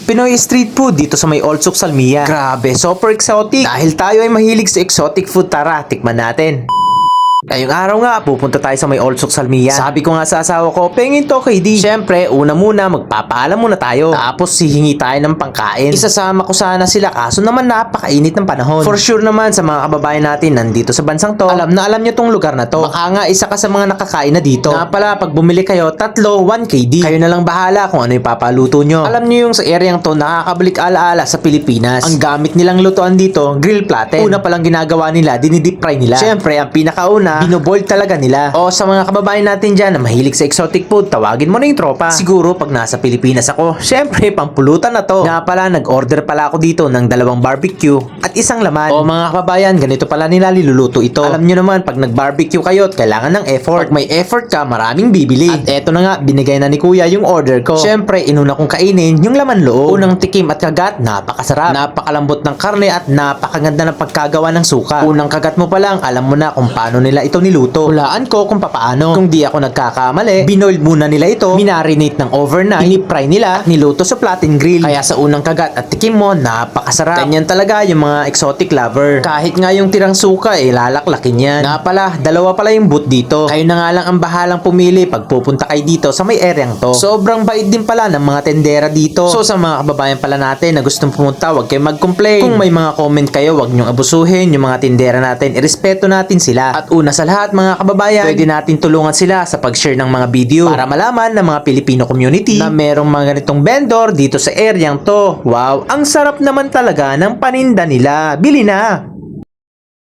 Pinoy street food dito sa may Old Suk Salmia. Grabe, super exotic. Dahil tayo ay mahilig sa exotic food, tara, tikman natin. Ngayong araw nga, pupunta tayo sa may Old Suk Salmia. Sabi ko nga sa asawa ko, pengin to KD. Siyempre, una muna, magpapaalam muna tayo. Tapos, hihingi tayo ng pangkain. Isasama ko sana sila, kaso naman napakainit ng panahon. For sure naman, sa mga kababayan natin nandito sa bansang to, alam na alam nyo tong lugar na to. Baka nga, isa ka sa mga nakakain na dito. Nga pala, pag bumili kayo, tatlo, 1 KD. Kayo na lang bahala kung ano yung papaluto nyo. Alam nyo yung sa areang to, nakakabalik alaala sa Pilipinas. Ang gamit nilang lutuan dito, grill platen. Una palang ginagawa nila, dinidip fry nila. Siyempre, ang pinakauna, binoboil talaga nila. O sa mga kababayan natin dyan na mahilig sa exotic food, tawagin mo na yung tropa. Siguro pag nasa Pilipinas ako, syempre pampulutan na to. Nga pala, nag-order pala ako dito ng 2 barbecue at 1 laman. O mga kababayan, ganito pala nila niluluto ito. Alam nyo naman, pag nag-barbecue kayo at kailangan ng effort. Pag may effort ka, maraming bibili. At eto na nga, binigay na ni kuya yung order ko. Syempre, inuna kong kainin yung laman loob. Unang tikim at kagat, napakasarap. Napakalambot ng karne at napakaganda ng pagkagawa ng suka. Unang kagat mo pa lang, alam mo na kung paano nila ito niluto. Hulaan ko kung papaano. Kung di ako nagkakamali, binoil muna nila ito, minarinate ng overnight, inipry nila, at niluto sa platin grill. Kaya sa unang kagat at tikim mo, napakasarap. Ganyan talaga yung mga exotic lover. Kahit nga yung tirang suka, lalaklakin yan. Nga pala, 2 pala yung booth dito. Kayo na nga lang ang bahalang pumili pag pupunta kayo dito sa may areang to. Sobrang bait din pala ng mga tendera dito. So sa mga kababayan pala natin na gustong pumunta, wag kayong mag-complain. Kung may mga comment kayo, wag nyong abusuhin yung mga tendera natin. Irespeto natin sila. At una sa lahat, mga kababayan, pwede natin tulungan sila sa pag-share ng mga video para malaman ng mga Pilipino community na merong mga ganitong vendor dito sa areang to. Wow, ang sarap naman talaga ng paninda nila. Bili na!